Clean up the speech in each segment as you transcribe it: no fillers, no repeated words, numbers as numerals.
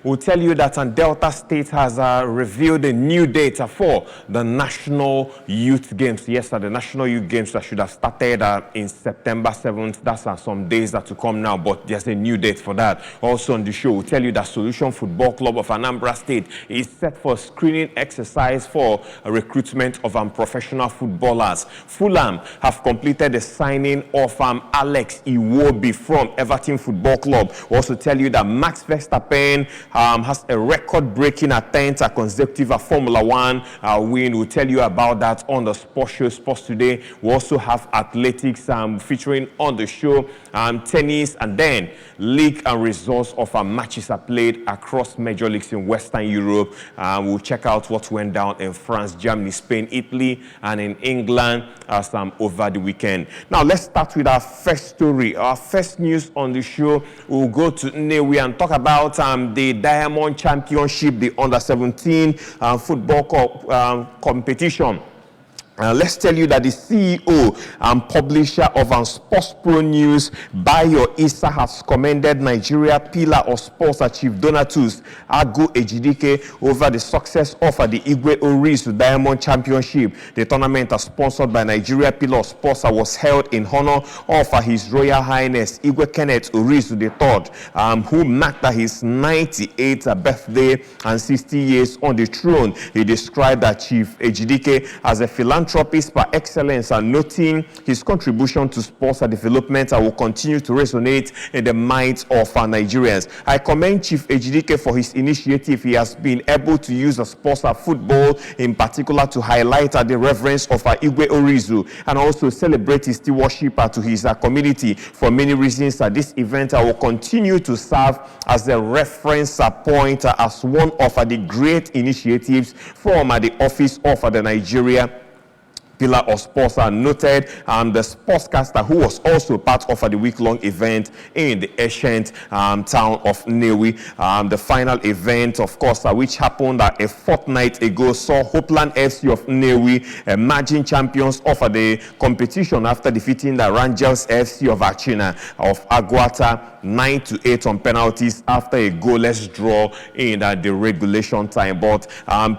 We'll tell you that Delta State has revealed a new date for the National Youth Games. Yes, the National Youth Games that should have started in September 7th. That's some days that to come now, but there's a new date for that. Also on the show, we'll tell you that Solution Football Club of Anambra State is set for a screening exercise for a recruitment of professional footballers. Fulham have completed the signing of Alex Iwobi from Everton Football Club. We'll also tell you that Max Verstappen has a record-breaking 10th consecutive Formula One win. We'll tell you about that on the Sports Show, Sports Today. We also have athletics featuring on the show, tennis, and then league and results of matches are played across major leagues in Western Europe. We'll check out what went down in France, Germany, Spain, Italy, and in England over the weekend. Now, let's start with our first story. Our first news on the show, we'll go to Nnewi and talk about the Diamond Championship, the Under-17 football competition. Let's tell you that the CEO and publisher of Sports Pro News, Bayo Issa, has commended Nigeria pillar of sports Chief Donatus Agu Ejidike over the success of the Igwe Orizu Diamond Championship. The tournament, sponsored by Nigeria pillar of sports, was held in honor of His Royal Highness Igwe Kenneth Orizu III, who marked his 98th birthday and 60 years on the throne. He described Chief Ejidike as a philanthropist par excellence, and noting his contribution to sports development will continue to resonate in the minds of Nigerians. I commend Chief Ejidike for his initiative. He has been able to use sports football in particular to highlight the reverence of Igwe Orizu and also celebrate his stewardship to his community. For many reasons, this event will continue to serve as a reference point as one of the great initiatives from the office of the Nigeria pillar of sports, noted the sportscaster who was also part of the week-long event in the ancient town of Nnewi. The final event, of course, which happened a fortnight ago, saw Hopeland FC of Nnewi emerging champions of the competition after defeating the Rangers FC of Achina of Agwata 9-8 on penalties after a goalless draw in the regulation time. But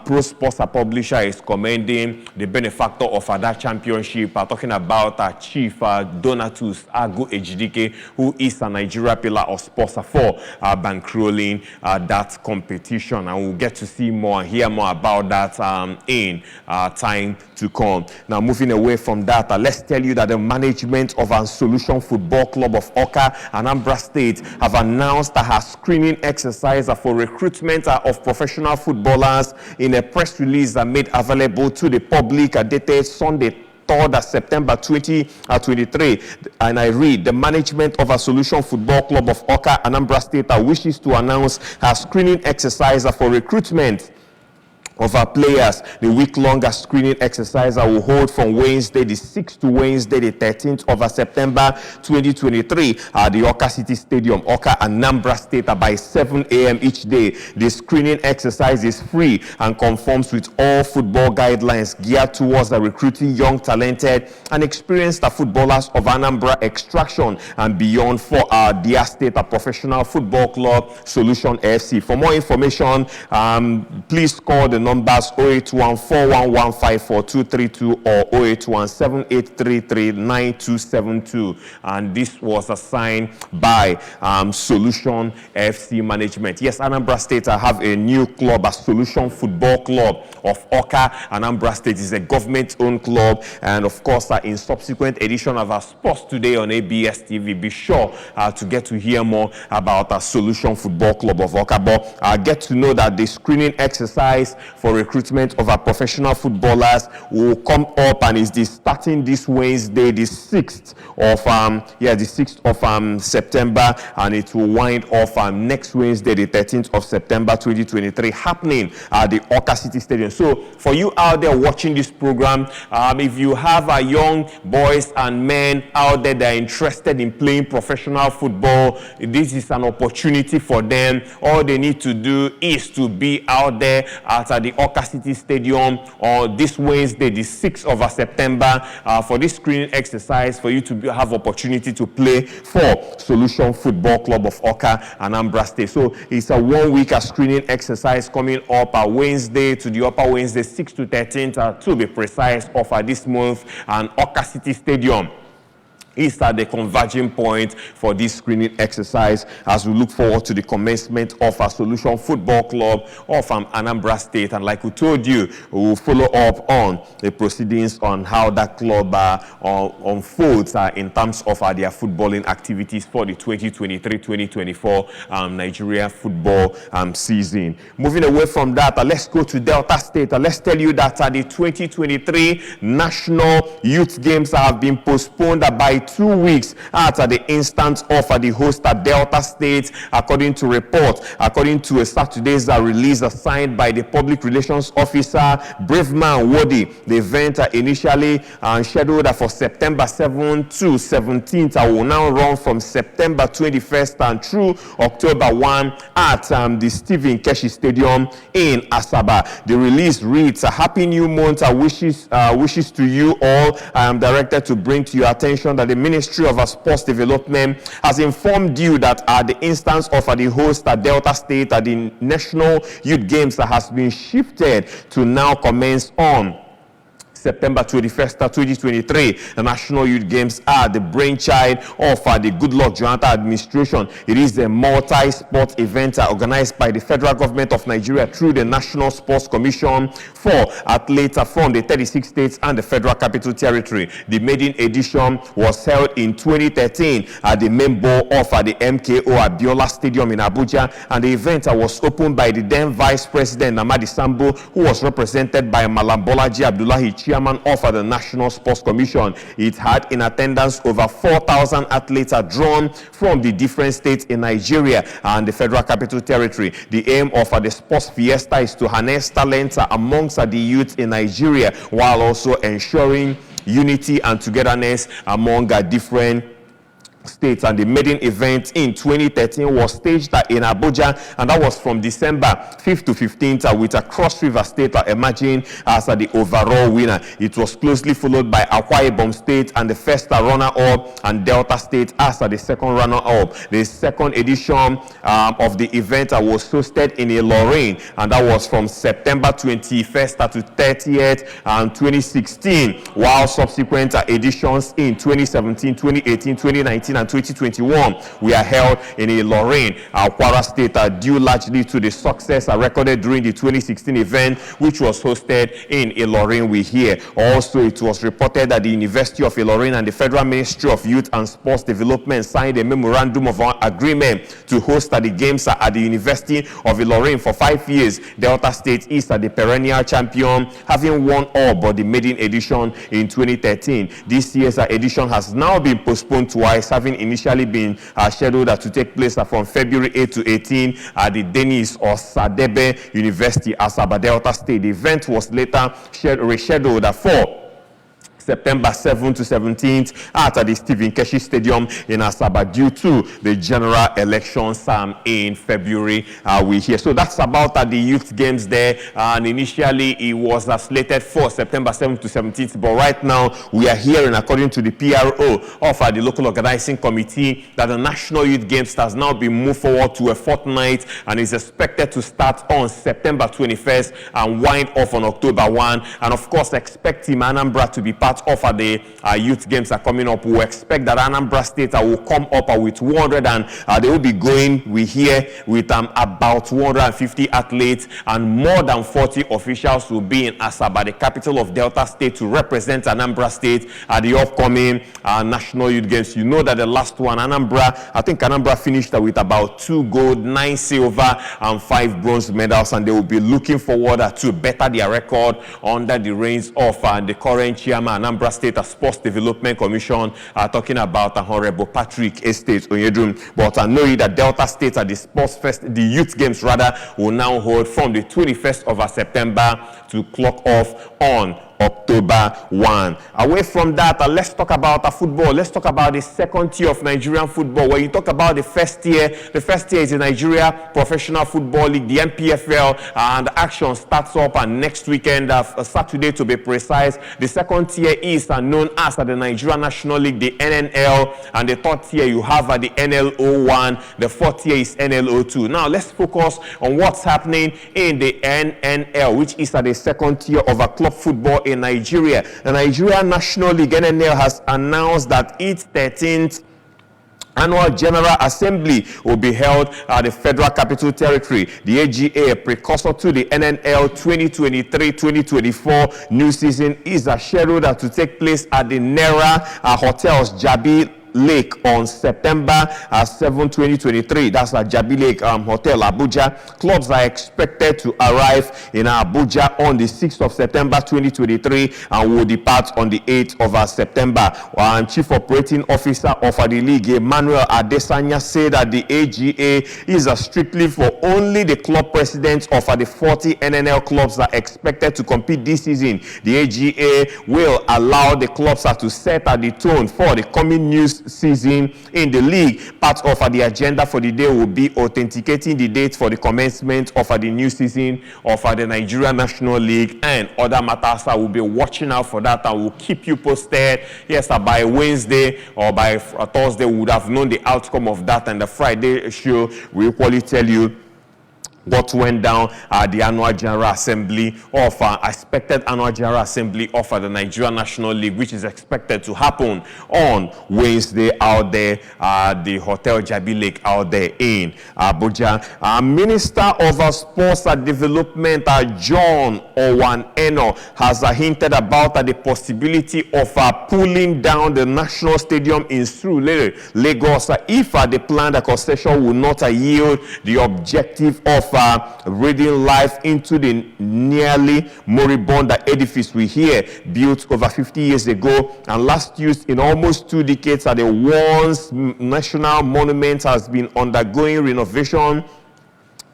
Pro Sports Publisher is commending the benefactor of that championship, talking about Chief Donatus Agu Ejidike, who is a Nigeria pillar of sports for bankrolling that competition. And we'll get to see more and hear more about that in time to come. Now, moving away from that, let's tell you that the management of Solution Football Club of Awka, Anambra State, have announced a screening exercise for recruitment of professional footballers in a press release made available to the public dated Sunday, 3rd September 2023, and I read: the management of Solution Football Club of Awka, Anambra State, wishes to announce a screening exercise for recruitment of our players. The week-long screening exercise will hold from Wednesday the 6th to Wednesday the 13th of September 2023 at the Awka City Stadium, Awka, Anambra State, by 7 a.m. each day. The screening exercise is free and conforms with all football guidelines geared towards recruiting young, talented, and experienced footballers of Anambra extraction and beyond for our dear state professional football club, Solution FC. For more information, please call the numbers 08141154232 or 08178339272. And this was assigned by Solution FC management. Yes, Anambra State have a new club, a Solution Football Club of Awka. Anambra State is a government-owned club, and of course, in subsequent edition of our Sports Today on ABS TV, be sure to get to hear more about a Solution Football Club of Awka. But get to know that the screening exercise for recruitment of our professional footballers will come up and is starting this Wednesday, the 6th of September, and it will wind off next Wednesday, the 13th of September 2023, happening at the Awka City Stadium. So for you out there watching this program, if you have young boys and men out there that are interested in playing professional football, this is an opportunity for them. All they need to do is to be out there at the Awka City Stadium on this Wednesday, the 6th of September, for this screening exercise for you to have opportunity to play for Solution Football Club of Awka, Anambra State. So it's a 1-week screening exercise coming up Wednesday to the upper Wednesday, 6th to 13th, to be precise, of this month, and Awka City Stadium is at the converging point for this screening exercise as we look forward to the commencement of a Solution Football Club of Anambra State. And like we told you, we will follow up on the proceedings on how that club unfolds in terms of their footballing activities for the 2023-2024 Nigeria football season. Moving away from that, let's go to Delta State. Let's tell you that the 2023 National Youth Games have been postponed by 2 weeks at the instance of the host at Delta State, according to reports. According to Saturday's release signed by the Public Relations Officer, Braveman Wodi, the event initially scheduled for September 7th to 17th will now run from September 21st and through October 1 at the Stephen Keshi Stadium in Asaba. The release reads, "A happy new month, wishes to you all. I am directed to bring to your attention that the Ministry of Sports Development has informed you that at the instance of the host at Delta State, the National Youth Games has been shifted to now commence on September 21st, 2023. The National Youth Games are the brainchild of the Goodluck Jonathan administration. It is a multi-sport event organized by the federal government of Nigeria through the National Sports Commission for athletes from the 36 states and the Federal Capital Territory. The maiden edition was held in 2013 at the main bowl of the MKO Abiola Stadium in Abuja, and the event was opened by the then Vice President Namadi Sambo, who was represented by Malam Bolaji Abdullahi, chairman of the National Sports Commission. It had in attendance over 4,000 athletes drawn from the different states in Nigeria and the Federal Capital Territory. The aim of the Sports Fiesta is to harness talent amongst the youth in Nigeria, while also ensuring unity and togetherness among different states. And the maiden event in 2013 was staged in Abuja, and that was from December 5th to 15th, with a Cross River State emerging as the overall winner. It was closely followed by Akwa Ibom State and the first runner-up, and Delta State as the second runner-up. The second edition of the event was hosted in Ilorin, and that was from September 21st to 30th, 2016, while subsequent editions in 2017, 2018, 2019, and 2021 were held in Ilorin, Kwara State, due largely to the success recorded during the 2016 event, which was hosted in Ilorin, we hear. Also, it was reported that the University of Ilorin and the Federal Ministry of Youth and Sports Development signed a memorandum of agreement to host the games at the University of Ilorin for 5 years. Delta State is the perennial champion, having won all but the maiden edition in 2013. This year's edition has now been postponed twice, having initially been scheduled to take place from February 8 to 18 at the Denis Osadebe University, Asaba, Delta State. The event was later rescheduled for September 7th to 17th at the Stephen Keshi Stadium in Asaba due to the general elections in February, we hear. So that's about the youth games there, and initially it was slated for September 7th to 17th, but right now we are hearing, according to the PRO of the local organizing committee, that the National Youth Games has now been moved forward to a fortnight and is expected to start on September 21st and wind off on October 1, and of course expect Team Anambra to be part of the youth games are coming up. We expect that Anambra State will come up with 200, and they will be going, we hear, with about 250 athletes, and more than 40 officials will be in Asaba, the capital of Delta State, to represent Anambra State at the upcoming National Youth Games. You know that the last one, I think Anambra finished with about 2 gold, 9 silver, and 5 bronze medals, and they will be looking forward to better their record under the reins of the current chairman, Anambra State Sports Development Commission, talking about Honorable Patrick Estate Onyedum. But I know that Delta State at the Youth Games will now hold from the 21st of September to clock off on October 1. Away from that, let's talk about football. Let's talk about the second tier of Nigerian football. When you talk about the first tier is the Nigeria Professional Football League, the NPFL, and the action starts up next weekend, Saturday to be precise. The second tier is known as the Nigeria National League, the NNL, and the third tier you have the NLO1. The fourth tier is NLO2. Now let's focus on what's happening in the NNL, which is the second tier of club football in Nigeria. The Nigeria National League, NNL, has announced that its 13th Annual General Assembly will be held at the Federal Capital Territory, the AGA, precursor to the NNL 2023-2024 new season, is scheduled to take place at the Nera Hotels Jabi Lake on September 7, 2023. That's at Jabi Lake Hotel, Abuja. Clubs are expected to arrive in Abuja on the 6th of September 2023 and will depart on the 8th of September. Chief Operating Officer of the league, Emmanuel Adesanya, said that the AGA is strictly for only the club presidents of the 40 NNL clubs that are expected to compete this season. The AGA will allow the clubs to set the tone for the coming new season in the league. Part of the agenda for the day will be authenticating the date for the commencement of the new season of the Nigeria National League, and other matters. I will be watching out for that. I will keep you posted. Yes, by Wednesday or by Thursday we would have known the outcome of that, and the Friday show will equally tell you what went down at the annual general assembly of expected annual general assembly of the Nigeria National League, which is expected to happen on Wednesday out there at the Hotel Jabi Lake out there in Abuja. Minister of Sports Development, John Owan-Eno, has hinted about the possibility of pulling down the National Stadium in Surulere, Lagos, if the planned concession will not yield the objective of breathing life into the nearly moribund edifice we hear built over 50 years ago and last used in almost 2 decades. The once national monument has been undergoing renovation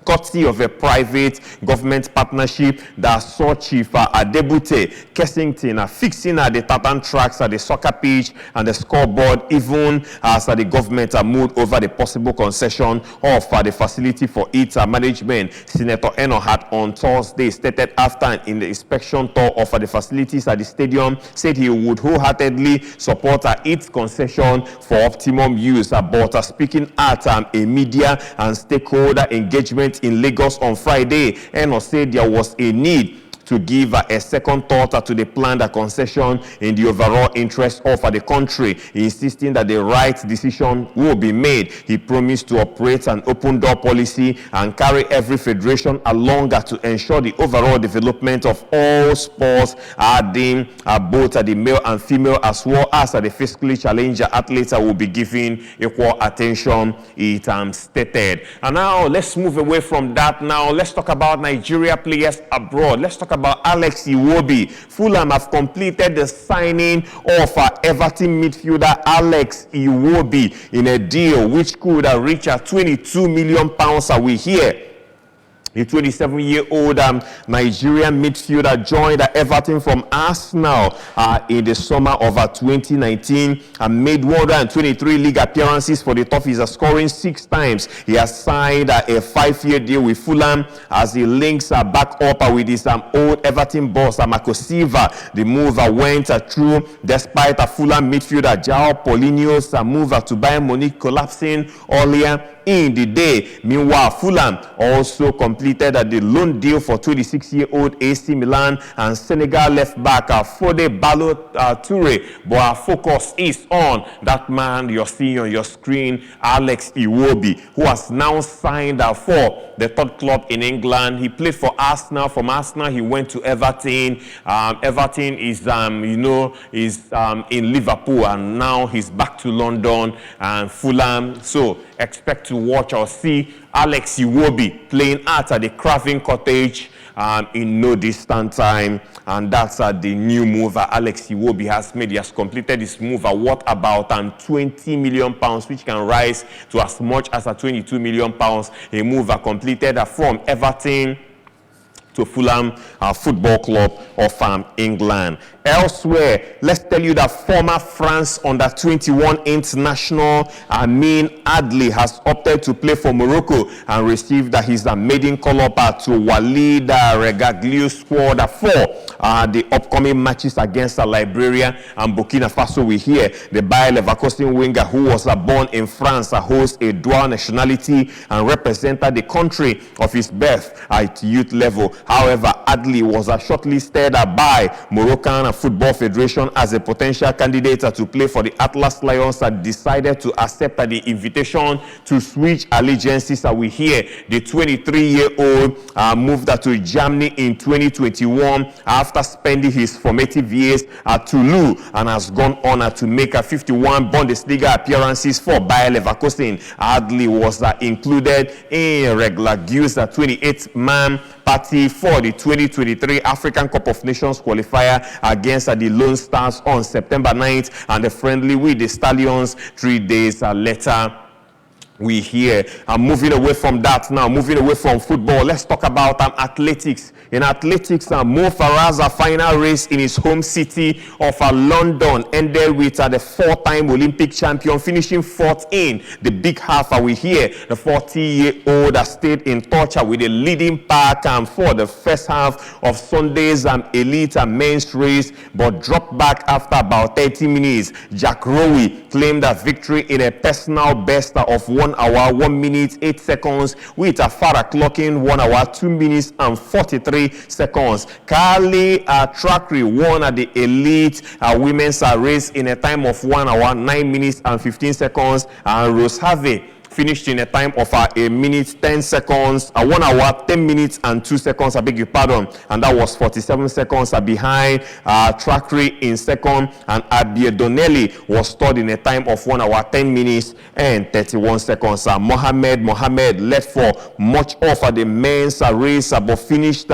courtesy of a private government partnership that saw Chief Adebute Kessington fixing the tartan tracks at the soccer pitch and the scoreboard, even as the government moved over the possible concession of the facility for its management. Senator Eno had on Thursday stated after an inspection tour of the facilities at the stadium, said he would wholeheartedly support its concession for optimum use. But speaking at a media and stakeholder engagement in Lagos on Friday, Eno said there was a need to give a second thought to the planned concession in the overall interest of the country, insisting that the right decision will be made. He promised to operate an open door policy and carry every federation along to ensure the overall development of all sports, adding both the male and female as well as the physically challenged athletes will be given equal attention, it stated. And now let's move away from that. Now let's talk about Nigeria players abroad. Let's talk about Alex Iwobi. Fulham have completed the signing of Everton midfielder Alex Iwobi in a deal which could reach £22 million. We hear the 27-year-old Nigerian midfielder joined Everton from Arsenal in the summer of 2019 and made 123 league appearances for the Toffees, scoring 6 times. He has signed a 5-year deal with Fulham as he links back up with his old Everton boss, Marco Silva. The move went through despite Fulham midfielder João Paulinho's move to Bayern Munich collapsing earlier in the day. Meanwhile, Fulham also completed the loan deal for 26-year-old AC Milan and Senegal left back Fode Ballo-Toure. But our focus is on that man you're seeing on your screen, Alex Iwobi, who has now signed for the third club in England. He played for Arsenal. From Arsenal, he went to Everton. Everton is, in Liverpool, and now he's back to London and Fulham. So expect to watch or see Alex Iwobi playing at the Craven Cottage in no distant time, and that's the new move Alex Iwobi has made. He has completed this move worth about £20 million, which can rise to as much as £22 million. A move completed from Everton to Fulham Football Club of England. Elsewhere, let's tell you that former France under-21 international Amin Adli has opted to play for Morocco and received his maiden call-up to Walid Regaglio's squad for the upcoming matches against Liberia and Burkina Faso. We hear the Bayer Leverkusen winger, who was born in France, holds a dual nationality and represented the country of his birth at youth level. However, Adli was shortlisted by Moroccan Football Federation as a potential candidate to play for the Atlas Lions, and decided to accept the invitation to switch allegiances. We hear the 23-year-old moved to Germany in 2021 after spending his formative years at Toulouse, and has gone on to make 51 Bundesliga appearances for Bayer Leverkusen. Adli was included in Regaglio's 28-man party for the 2023 African Cup of Nations qualifier against the Lone Stars on September 9th, and the friendly with the Stallions 3 days later. We hear. Moving away from that now, moving away from football, let's talk about athletics. In athletics, Mo Farah's final race in his home city of London ended with the four-time Olympic champion finishing fourth in the big half. We hear the 40-year-old stayed in touch with the leading pack for the first half of Sunday's elite men's race, but dropped back after about 30 minutes. Jack Rowe claimed a victory in a personal best of 1 hour, 1 minute, 8 seconds, with Farah clocking 1 hour, 2 minutes, and 43 seconds. Carly Trakri won at the elite women's race in a time of 1 hour, 9 minutes, and 15 seconds. And Rose Harvey finished in a time of 1 minute, 10 seconds, 1 hour, 10 minutes, and 2 seconds, I beg your pardon. And that was 47 seconds behind Trakri in second. And Abia Donnelly was third in a time of 1 hour, 10 minutes, and 31 seconds. Mohammed led for much of the men's race, but finished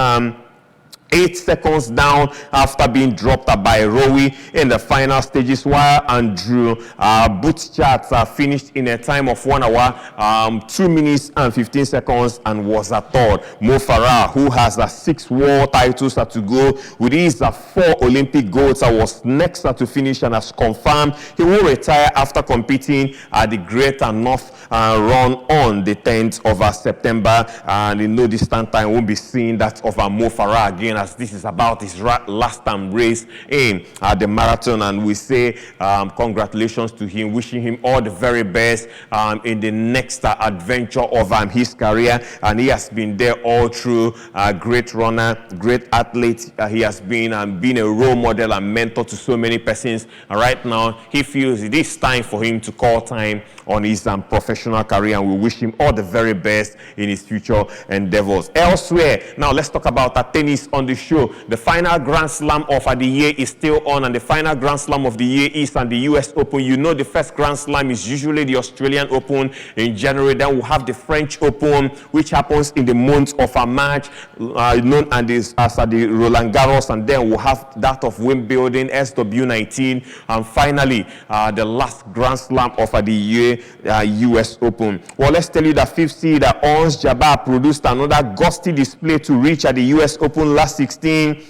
8 seconds down after being dropped by Rowe in the final stages, while Andrew Bootchat finished in a time of 1 hour, 2 minutes, and 15 seconds, and was third. Mo Farah, who has 6 world titles to go with his 4 Olympic golds, was next to finish and has confirmed he will retire after competing at the Great North Run on the 10th of September. And in no distant time, won't be seeing that of Mo Farah again, as this is about his last time race in the marathon. And we say congratulations to him, wishing him all the very best in the next adventure of his career. And he has been there all through. Great runner, great athlete. He has been a role model and mentor to so many persons. And right now, he feels it is time for him to call time on his professional career, and we wish him all the very best in his future endeavors. Elsewhere, now let's talk about tennis on the show. The final Grand Slam of the year is still on, and the final Grand Slam of the year is the US Open. You know, the first Grand Slam is usually the Australian Open in January. Then we'll have the French Open, which happens in the month of March, known as the Roland Garros, and then we'll have that of Wimbledon, SW19, and finally the last Grand Slam of the year, US Open. Well, let's tell you that 5th seed Ons Jabeur produced another gusty display to reach at the US Open last 16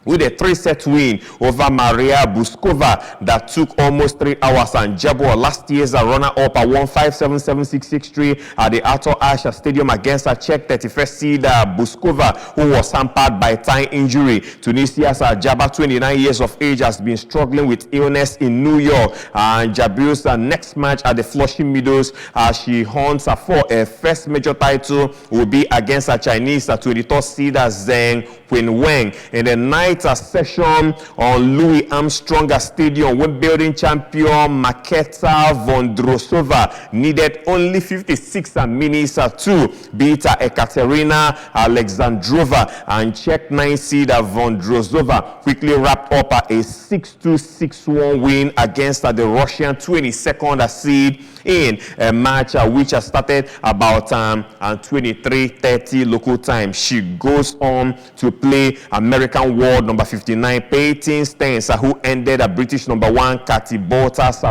with a 3-set win over Maria Buskova that took almost 3 hours. And Jabeur, last year's runner-up, won 5-7-7-6-6-3 at the Arthur Ashe Stadium against a Czech 31st seed Buskova, who was hampered by thigh injury. Tunisia's Jabeur, 29 years of age, has been struggling with illness in New York. And Jabeur's next match at the Flushing Meadows, she hunts for a first major title, will be against a Chinese 23rd seed Zheng Qinwen in the night session on Louis Armstrong Stadium. Wimbledon champion Marketa Vondrousova needed only 56 minutes to beat Ekaterina Alexandrova, and Czech 9 seed Vondrousova quickly wrapped up a 6-2, 6-1 win against the Russian 22nd seed in a match which started about 23:30 local time. She goes on to play American World world number 59 Peyton Stearns, who ended a British number 1 Katy Bottas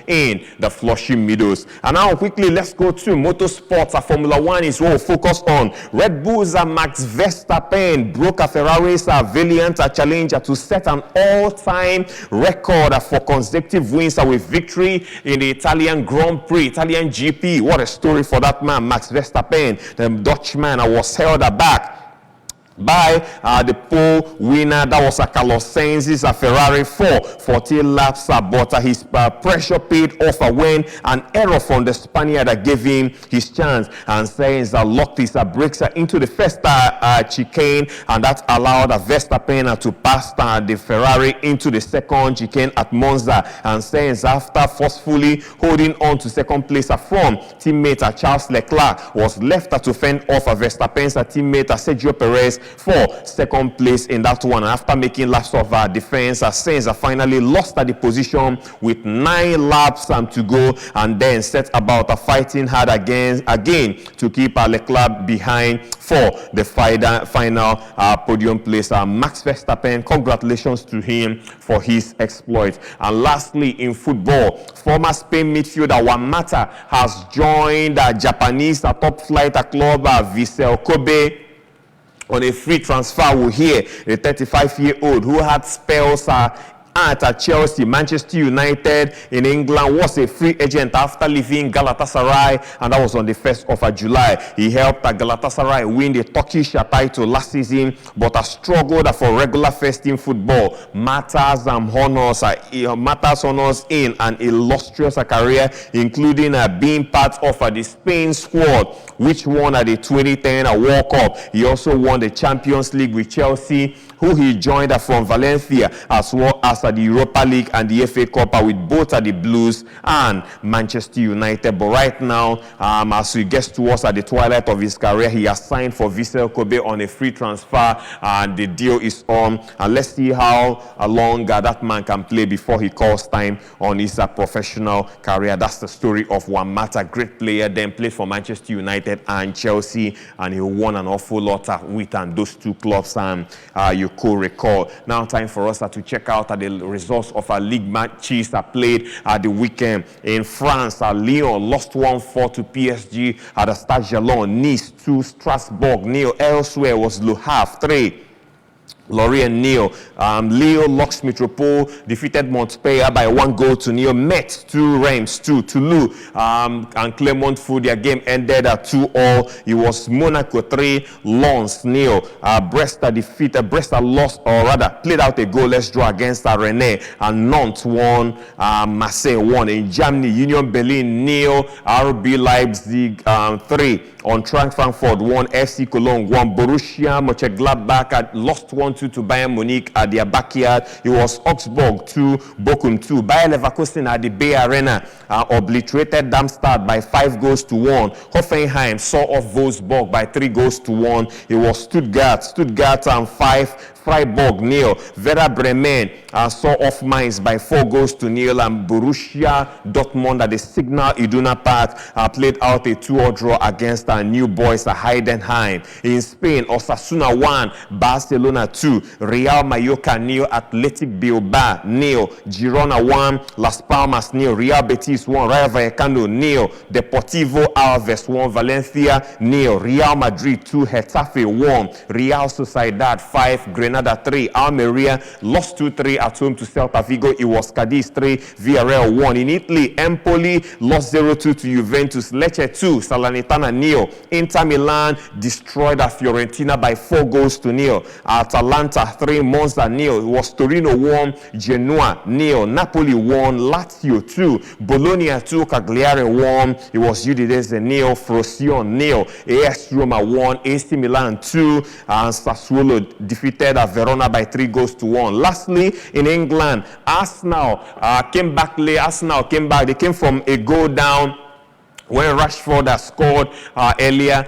in the Flushing Meadows. And now quickly, let's go to motorsports. Formula One is what we'll focus on. Red Bull's Max Verstappen broke a Ferrari's Valiant challenger to set an all-time record for consecutive wins with victory in the Italian Grand Prix, Italian GP. What a story for that man, Max Verstappen. The Dutchman was held back by the pole winner, that was Carlos Sainz's Ferrari for 14 laps, but his pressure paid off when an error from the Spaniard gave him his chance, and Sainz locked his brakes into the first chicane, and that allowed Verstappen to pass the Ferrari into the second chicane at Monza. And Sainz, after forcefully holding on to second place from teammate Charles Leclerc, was left to fend off Verstappen's teammate Sergio Perez for second place in that one. After making laps of defense, Sainz finally lost the position with 9 laps to go, and then set about fighting hard again to keep Leclerc behind for the final podium place. Max Verstappen, congratulations to him for his exploit. And lastly, in football, former Spain midfielder Juan Mata has joined Japanese top flight club Vissel Kobe on a free transfer. We'll hear the 35-year-old who had spells at Chelsea, Manchester United in England, was a free agent after leaving Galatasaray, and that was on the 1st of July. He helped Galatasaray win the Turkish title last season, but has struggled for regular first-team football. Matters honors in an illustrious career, including being part of the Spain squad, which won the 2010 World Cup. He also won the Champions League with Chelsea, who he joined from Valencia, as well as the Europa League and the FA Cup with both the Blues and Manchester United. But right now, as he gets towards the twilight of his career, he has signed for Vissel Kobe on a free transfer, and the deal is on. And let's see how long that man can play before he calls time on his professional career. That's the story of Juan Mata, great player, then played for Manchester United and Chelsea, and he won an awful lot with those two clubs, you could recall. Now time for us to check out the results of our league matches played at the weekend. In France, Lyon lost 1-4 to PSG at the Stade Jalon. Nice 2, Strasbourg 0. Elsewhere was Le Havre 3, Lorient 0. Leo Lux Metropole defeated Montpellier by 1-0. Metz 2, Reims 2. Toulouse and Clermont Foot, their game ended at 2-2. It was Monaco 3, Lens 0. Brest lost, or rather played out a goalless draw against Rennes, and Nantes won, Marseille 1. In Germany, Union Berlin 0, RB Leipzig 3. Eintracht Frankfurt 1, FC Cologne 1. Borussia Mönchengladbach lost 1-2 to Bayern Munich at their backyard. It was Augsburg 2, Bochum 2. Bayer Leverkusen at the Bay Arena obliterated Darmstadt by 5-1. Hoffenheim saw off Wolfsburg by 3-1. It was Stuttgart 5, Freiburg 0. Werder Bremen saw off Mainz by 4-0, and Borussia Dortmund at the Signal Iduna Park played out a 2-2 draw against New Boys Heidenheim. In Spain, Osasuna 1, Barcelona 2, Real Mallorca 0, Athletic Bilbao 0, Girona 1, Las Palmas 0, Real Betis 1, Rayo Vallecano 0, Deportivo Alaves 1, Valencia 0, Real Madrid 2, Getafe 1, Real Sociedad 5, Granada 3, Almeria lost 2-3 at home to Celta Vigo. It was Cadiz 3, Villarreal 1. In Italy, Empoli lost 0-2 to Juventus, Lecce 2, Salernitana 0. Inter Milan destroyed Fiorentina by 4-0. Atalanta 3, Monza 0. It was Torino 1, Genoa 0. Napoli 1, Lazio 2, Bologna 2, Cagliari 1. It was Udinese 0, Frosinone 0. AS Roma 1, AC Milan 2, and Sassuolo defeated Verona by 3-1. Lastly, in England, Arsenal came back late. They came from a goal down when Rashford has scored earlier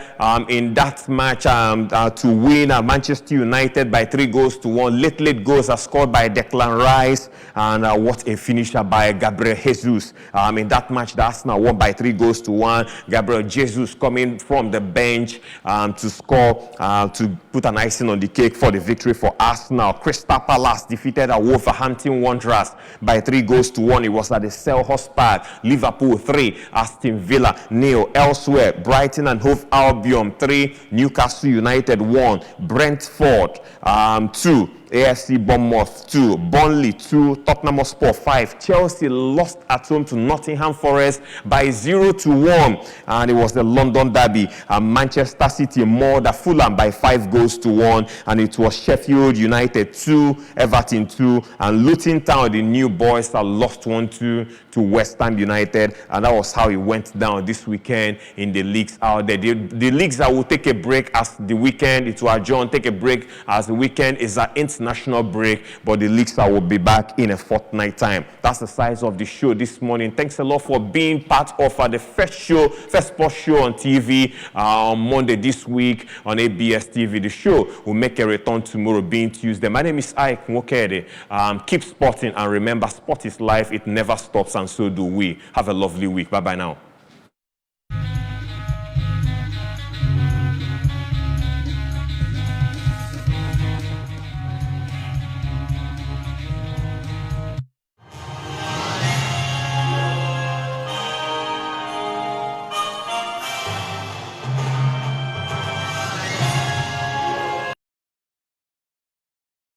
in that match to win Manchester United by 3-1. Late goals are scored by Declan Rice, and what a finisher by Gabriel Jesus. In that match, the Arsenal won by 3-1. Gabriel Jesus coming from the bench to score, to put an icing on the cake for the victory for Arsenal. Crystal Palace defeated Wolverhampton Wanderers by 3-1. It was at the Selhurst Park. Liverpool 3, Aston Villa 0. Elsewhere, Brighton and Hove Albion 3, Newcastle United 1, Brentford 2, AFC Bournemouth 2, Burnley 2, Tottenham Hotspur 5. Chelsea lost at home to Nottingham Forest by 0-1, and it was the London derby. Manchester City mauled Fulham by 5-1, and it was Sheffield United 2, Everton 2, and Luton Town, the new boys, lost 1-2 to West Ham United, and that was how it went down this weekend in the leagues out there. The leagues that will take a break as the weekend, it will adjourn, take a break as the weekend is an international break, but the leagues will be back in a fortnight time. That's the size of the show this morning. Thanks a lot for being part of the first sports show on TV on Monday this week on ABS TV. The show will make a return tomorrow, being Tuesday. My name is Ike Nwokede. Keep sporting, and remember, sport is life. It never stops, and so do we. Have a lovely week. Bye-bye now.